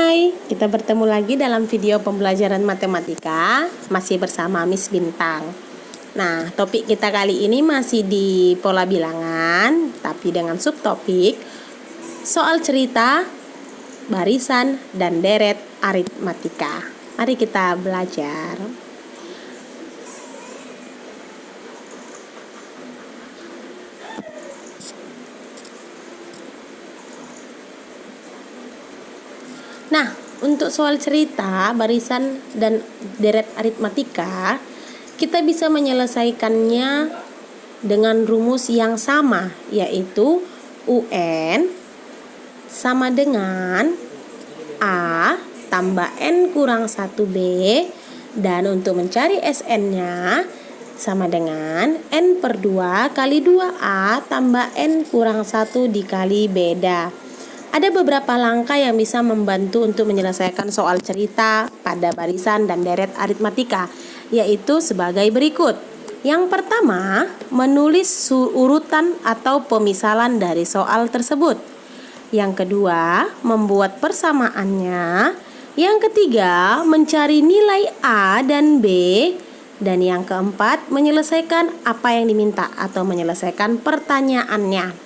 Hai, kita bertemu lagi dalam video pembelajaran matematika, masih bersama Miss Bintang. Nah, topik kita kali ini masih di pola bilangan, tapi dengan subtopik soal cerita, barisan, dan deret aritmatika. Mari kita belajar. Nah, untuk soal cerita, barisan, dan deret aritmatika, kita bisa menyelesaikannya dengan rumus yang sama, yaitu UN sama dengan A tambah N kurang 1B, dan untuk mencari SN-nya sama dengan N per 2 kali 2A tambah N kurang 1 dikali beda. Ada beberapa langkah yang bisa membantu untuk menyelesaikan soal cerita pada barisan dan deret aritmatika, yaitu sebagai berikut. Yang pertama, menulis urutan atau pemisalan dari soal tersebut. Yang kedua, membuat persamaannya. Yang ketiga, mencari nilai A dan B. Dan yang keempat, menyelesaikan apa yang diminta atau menyelesaikan pertanyaannya.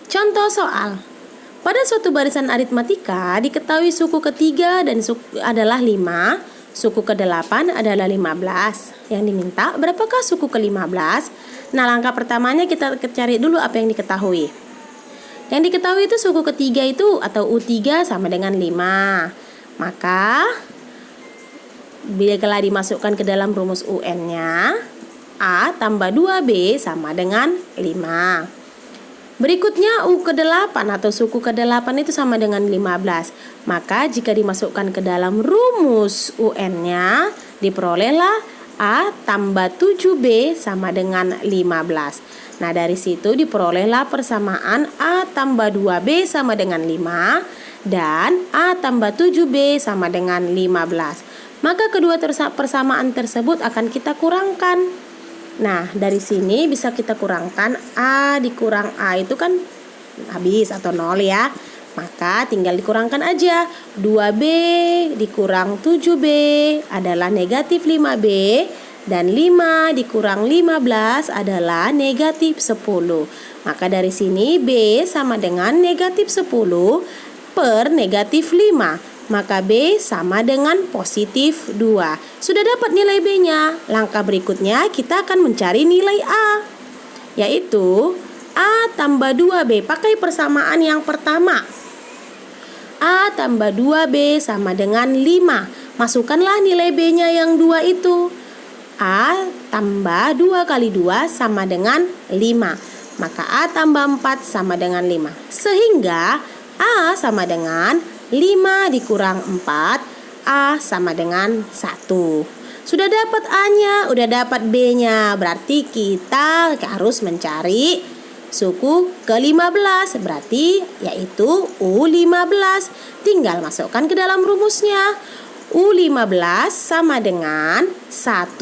Contoh soal. Pada suatu barisan aritmatika diketahui suku ketiga dan adalah 5, suku ke-8 adalah 15. Yang diminta berapakah suku ke-15? Nah, langkah pertamanya kita cari dulu apa yang diketahui. Yang diketahui itu suku ketiga itu atau U3 sama dengan 5. Maka bila dimasukkan ke dalam rumus UN-nya, A tambah 2B sama dengan 5. Berikutnya U ke-8 atau suku ke-8 itu sama dengan 15. Maka jika dimasukkan ke dalam rumus UN-nya, diperolehlah A tambah 7B sama dengan 15. Nah, dari situ diperolehlah persamaan A tambah 2B sama dengan 5 dan A tambah 7B sama dengan 15. Maka kedua persamaan tersebut akan kita kurangkan. Nah, dari sini bisa kita kurangkan A dikurang A itu kan habis atau 0 ya. Maka tinggal dikurangkan aja. 2B dikurang 7B adalah negatif 5B. Dan 5 dikurang 15 adalah negatif 10. Maka dari sini B sama dengan negatif 10 per negatif 5. Maka B sama dengan positif 2. Sudah dapat nilai B-nya. Langkah berikutnya kita akan mencari nilai A, yaitu A tambah 2B. Pakai persamaan yang pertama. A tambah 2B sama dengan 5. Masukkanlah nilai B-nya yang 2 itu. A tambah 2 kali 2 sama dengan 5. Maka A tambah 4 sama dengan 5. Sehingga A sama dengan 5 dikurang 4, A sama dengan 1. Sudah dapat A-nya, udah dapat B-nya. Berarti kita harus mencari suku ke-15. Berarti yaitu U15. Tinggal masukkan ke dalam rumusnya. U15 sama dengan 1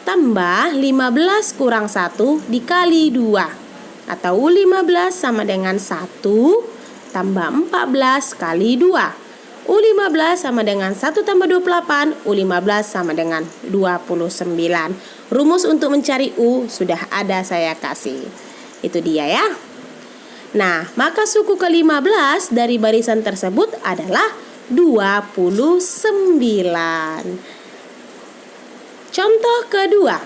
tambah 15 kurang 1 dikali 2. Atau U15 sama dengan 1 tambah 14 kali 2. U15 sama dengan 1 tambah 28. U15 sama dengan 29. Rumus untuk mencari U sudah ada saya kasih. Itu dia ya. Nah, maka suku ke-15 dari barisan tersebut adalah 29. Contoh kedua.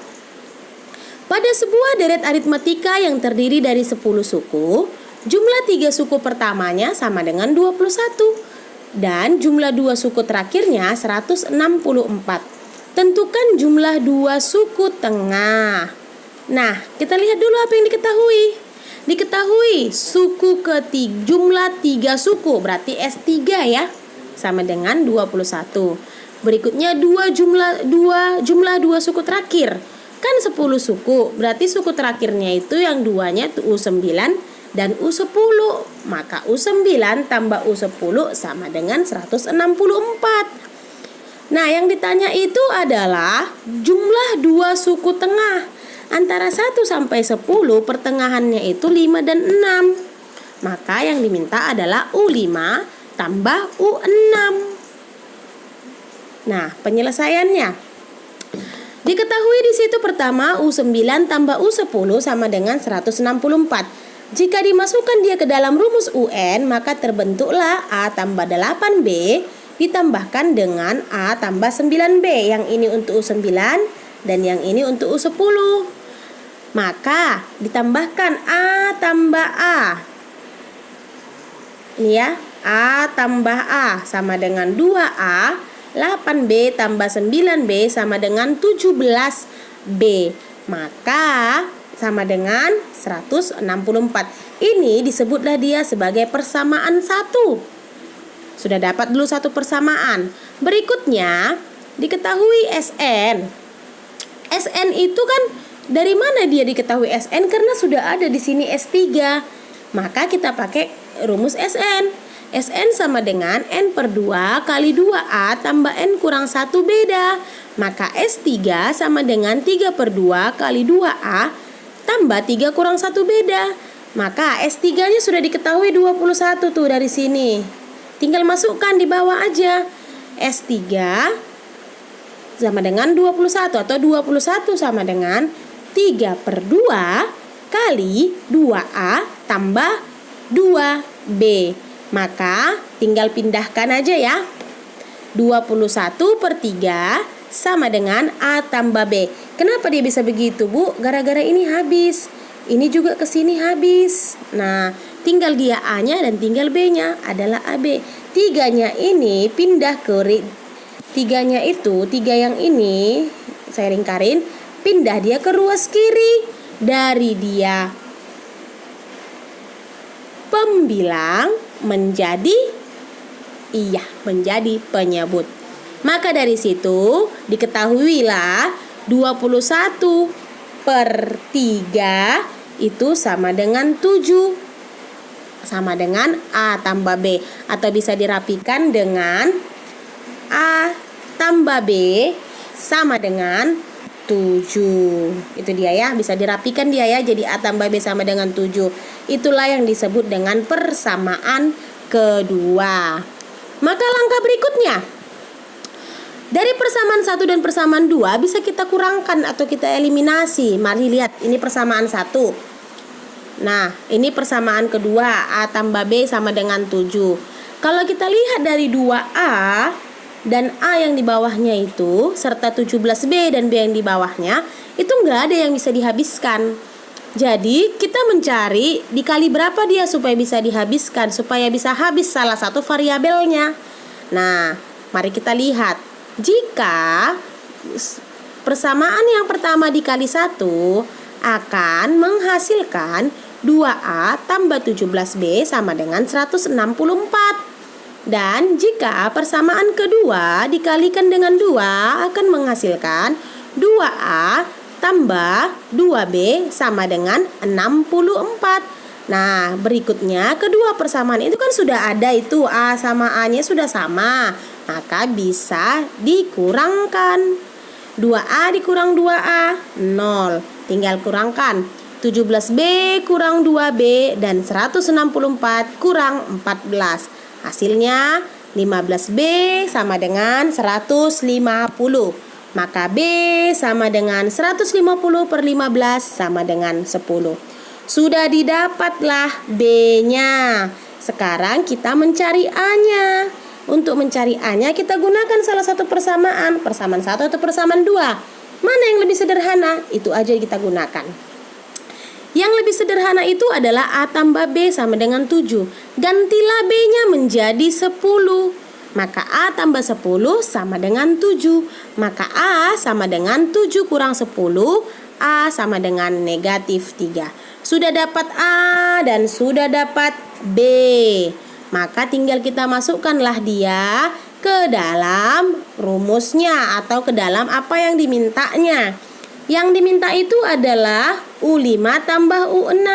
Pada sebuah deret aritmatika yang terdiri dari 10 suku, jumlah 3 suku pertamanya sama dengan 21 dan jumlah 2 suku terakhirnya 164. Tentukan jumlah 2 suku tengah. Nah, kita lihat dulu apa yang diketahui. Diketahui suku ketiga, jumlah 3 suku berarti S3 ya, sama dengan 21. Berikutnya jumlah 2 suku terakhir. Kan 10 suku, berarti suku terakhirnya itu yang 2-nya itu U9 dan U10. Maka U9 tambah U10 sama dengan 164. Nah, yang ditanya itu adalah jumlah 2 suku tengah. Antara 1 sampai 10 pertengahannya itu 5 dan 6. Maka yang diminta adalah U5 tambah U6. Nah, penyelesaiannya. Diketahui di situ pertama U9 tambah U10 sama dengan 164. Jika dimasukkan dia ke dalam rumus UN, maka terbentuklah A tambah 8B ditambahkan dengan A tambah 9B. Yang ini untuk U9 dan yang ini untuk U10. Maka ditambahkan A tambah A. Ini ya, A tambah A sama dengan 2A, 8B tambah 9B sama dengan 17B. Maka sama dengan 164. Ini disebutlah dia sebagai persamaan 1. Sudah dapat dulu satu persamaan. Berikutnya, diketahui SN. SN itu kan dari mana dia diketahui SN? Karena sudah ada di sini S3. Maka kita pakai rumus SN. SN sama dengan N per 2 kali 2A tambah N kurang 1 beda. Maka S3 sama dengan 3 per 2 kali 2A tambah 3 kurang 1 beda. Maka S3 nya sudah diketahui 21 tuh dari sini. Tinggal masukkan di bawah aja. S3 sama dengan 21 atau 21 sama dengan 3 per 2 kali 2A tambah 2B. Maka tinggal pindahkan aja ya. 21 per 3 sama dengan A tambah B. Kenapa dia bisa begitu, Bu? Gara-gara ini habis. Ini juga ke sini habis. Nah, tinggal dia A-nya dan tinggal B-nya adalah AB. 3-nya ini pindah ke 3-nya itu, 3 yang ini saya ringkarin, pindah dia ke ruas kiri. Dari dia pembilang menjadi penyebut. Maka dari situ diketahuilah 21 per 3 itu sama dengan 7. Sama dengan A tambah B. Atau bisa dirapikan dengan A tambah B sama dengan 7. Itu dia ya, bisa dirapikan dia ya. Jadi A tambah B sama dengan 7. Itulah yang disebut dengan persamaan kedua. Maka langkah berikutnya, dari persamaan 1 dan persamaan 2 bisa kita kurangkan atau kita eliminasi. Mari lihat, ini persamaan 1. Nah, ini persamaan kedua, A tambah B sama dengan 7. Kalau kita lihat dari 2A dan A yang di bawahnya itu, serta 17B dan B yang di bawahnya, itu nggak ada yang bisa dihabiskan. Jadi, kita mencari dikali berapa dia supaya bisa dihabiskan, supaya bisa habis salah satu variabelnya. Nah, mari kita lihat. Jika persamaan yang pertama dikali 1 akan menghasilkan 2A tambah 17B sama dengan 164. Dan jika persamaan kedua dikalikan dengan 2 akan menghasilkan 2A tambah 2B sama dengan 64. Nah, berikutnya kedua persamaan itu kan sudah ada itu, A sama A-nya sudah sama. Maka bisa dikurangkan. 2A dikurang 2A, 0. Tinggal kurangkan. 17B kurang 2B dan 164 kurang 14. Hasilnya 15B sama dengan 150. Maka B sama dengan 150 per 15 sama dengan 10. Sudah didapatlah B-nya. Sekarang kita mencari A-nya. Untuk mencari A-nya kita gunakan salah satu persamaan. Persamaan 1 atau persamaan 2. Mana yang lebih sederhana? Itu aja kita gunakan. Yang lebih sederhana itu adalah A tambah B sama dengan 7. Gantilah B-nya menjadi 10. Maka A tambah 10 sama dengan 7. Maka A sama dengan 7 kurang 10. A sama dengan negatif 3. Sudah dapat A dan sudah dapat B. Maka tinggal kita masukkanlah dia ke dalam rumusnya atau ke dalam apa yang dimintanya. Yang diminta itu adalah U5 tambah U6.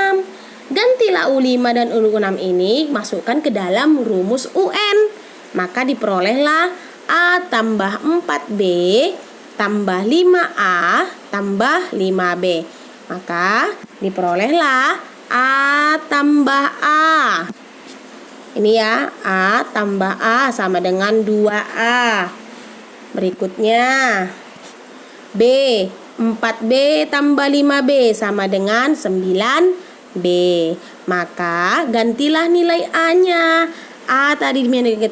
Gantilah U5 dan U6 ini masukkan ke dalam rumus UN. Maka diperolehlah A tambah 4B tambah 5A tambah 5B. Maka diperolehlah A tambah A Ini ya, A tambah A sama dengan 2A. Berikutnya B, 4B tambah 5B sama dengan 9B. Maka gantilah nilai A-nya. A tadi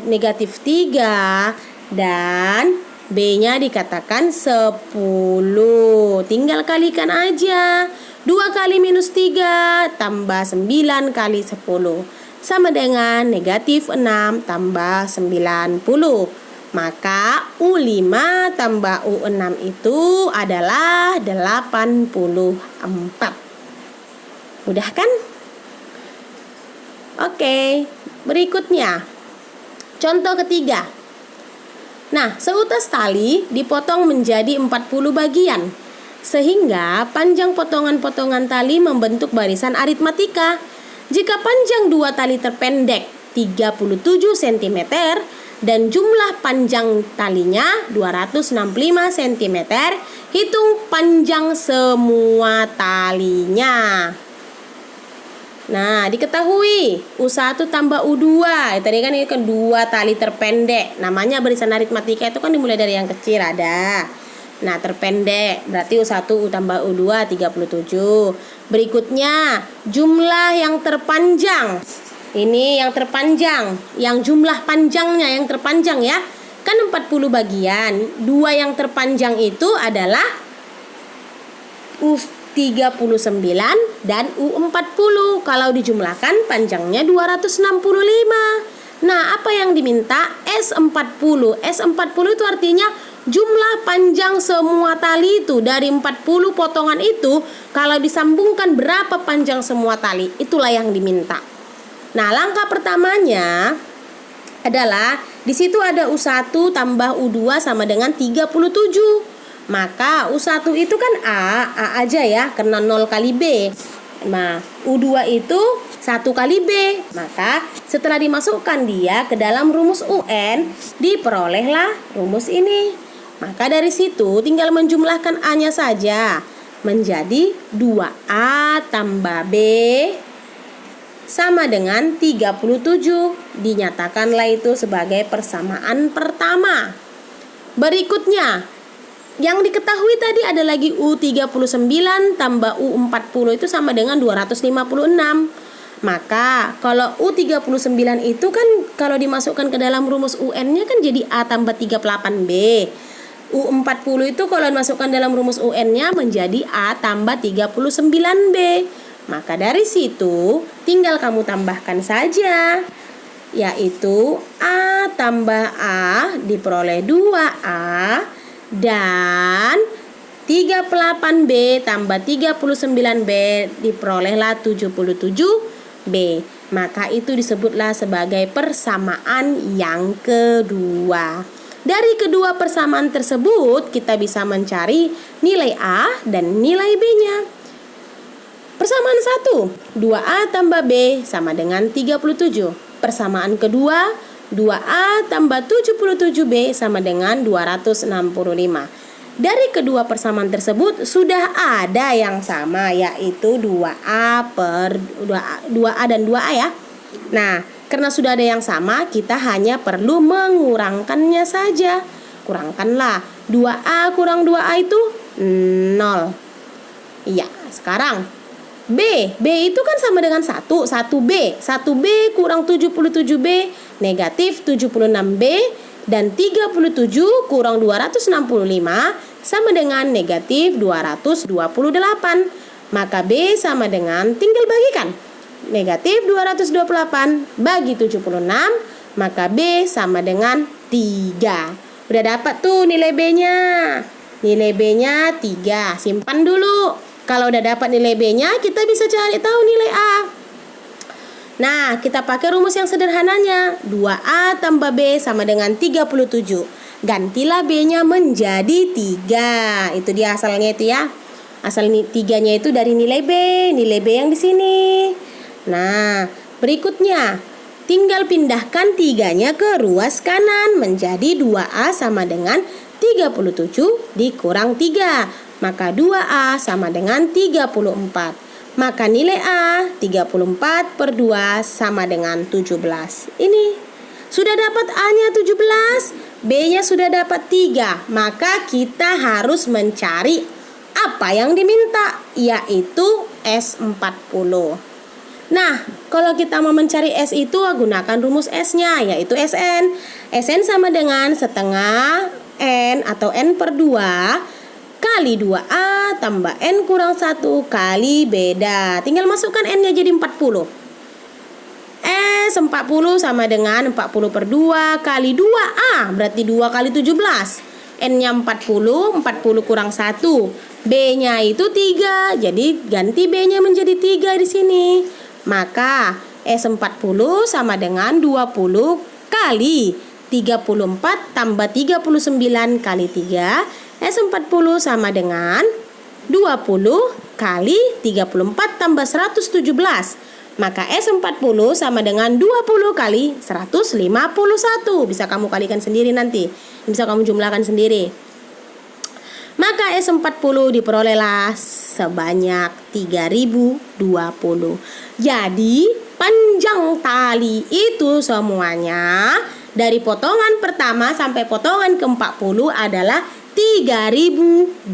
negatif 3 dan B-nya dikatakan 10. Tinggal kalikan aja. 2 kali minus 3 tambah 9 kali 10 sama dengan negatif 6 tambah 90. Maka U5 tambah U6 itu adalah 84. Mudah kan? Oke, berikutnya contoh ketiga. Nah, seutas tali dipotong menjadi 40 bagian, sehingga panjang potongan-potongan tali membentuk barisan aritmatika. Jika panjang dua tali terpendek 37 cm dan jumlah panjang talinya 265 cm, hitung panjang semua talinya. Nah, diketahui U1 tambah U2. Tadi kan ini kan dua tali terpendek. Namanya barisan aritmatika itu kan dimulai dari yang kecil ada. Nah, terpendek berarti U1 U tambah U2 37. Berikutnya jumlah yang terpanjang. Ini yang terpanjang, yang jumlah panjangnya yang terpanjang ya. Kan 40 bagian. Dua yang terpanjang itu adalah U39 dan U40. Kalau dijumlahkan panjangnya 265. Nah, apa yang diminta? S40. S40 itu artinya jumlah panjang semua tali itu. Dari 40 potongan itu, kalau disambungkan berapa panjang semua tali? Itulah yang diminta. Nah, langkah pertamanya adalah di situ ada U1 tambah U2 sama dengan 37. Maka U1 itu kan A aja ya, karena 0 kali B. Nah, U2 itu 1 kali B. Maka setelah dimasukkan dia ke dalam rumus UN, diperolehlah rumus ini. Maka dari situ tinggal menjumlahkan A-nya saja. Menjadi 2A tambah B sama dengan 37. Dinyatakanlah itu sebagai persamaan pertama. Berikutnya, yang diketahui tadi ada lagi U39 tambah U40 itu sama dengan 256. Maka kalau U39 itu kan kalau dimasukkan ke dalam rumus UN-nya kan jadi A tambah 38B. U40 itu kalau dimasukkan dalam rumus UN-nya menjadi A tambah 39B. Maka dari situ tinggal kamu tambahkan saja, yaitu A tambah A diperoleh 2A dan 38B tambah 39B diperolehlah 77B. Maka itu disebutlah sebagai persamaan yang kedua. Dari kedua persamaan tersebut kita bisa mencari nilai A dan nilai B-nya. Persamaan 1, 2A tambah B sama dengan 37. Persamaan kedua, 2A tambah 77B sama dengan 265. Dari kedua persamaan tersebut sudah ada yang sama, yaitu 2A dan 2A ya. Nah, karena sudah ada yang sama, kita hanya perlu mengurangkannya saja. Kurangkanlah 2A kurang 2A itu 0. Iya, sekarang B itu kan sama dengan 1B kurang 77B negatif 76B dan 37 kurang 265 sama dengan negatif 228. Maka B sama dengan, tinggal bagikan, negatif 228 bagi 76, maka B sama dengan 3. Udah dapat tuh nilai B-nya. Nilai B-nya 3, simpan dulu. Kalau udah dapat nilai B-nya, kita bisa cari tahu nilai A. Nah, kita pakai rumus yang sederhananya. 2A tambah B sama dengan 37. Gantilah B-nya menjadi 3. Itu dia asalnya itu ya. Asal 3-nya itu dari nilai B. Nilai B yang di sini. Nah, berikutnya tinggal pindahkan 3-nya ke ruas kanan. Menjadi 2A sama dengan 37 dikurang 3. Maka 2A sama dengan 34. Maka nilai A 34/2 sama dengan 17. Ini sudah dapat A-nya 17, B-nya sudah dapat 3. Maka kita harus mencari apa yang diminta, yaitu S40. Nah, kalau kita mau mencari S itu gunakan rumus S-nya, yaitu SN. SN sama dengan setengah N atau N/2 kali 2A tambah N kurang 1 kali beda. Tinggal masukkan N-nya jadi 40. S40 sama dengan 40/2 kali 2A, berarti 2 kali 17. N-nya 40, 40 kurang 1. B-nya itu 3, jadi ganti B-nya menjadi 3 di sini. Maka S40 sama dengan 20 kali 34 tambah 39 kali 3. S40 sama dengan 20 kali 34 tambah 117. Maka S40 sama dengan 20 kali 151. Bisa kamu kalikan sendiri nanti. Bisa kamu jumlahkan sendiri. Maka S40 diperolehlah sebanyak 3020. Jadi panjang tali itu semuanya dari potongan pertama sampai potongan ke-40 adalah 3020.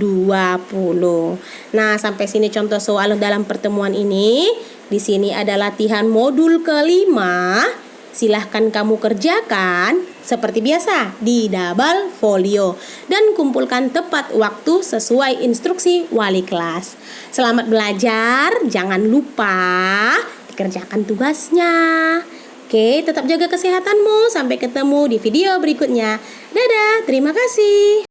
Nah, sampai sini contoh soal dalam pertemuan ini. Di sini ada latihan modul kelima. Silahkan kamu kerjakan seperti biasa di double folio dan kumpulkan tepat waktu sesuai instruksi wali kelas. Selamat belajar, jangan lupa dikerjakan tugasnya. Oke, tetap jaga kesehatanmu. Sampai ketemu di video berikutnya. Dadah, terima kasih.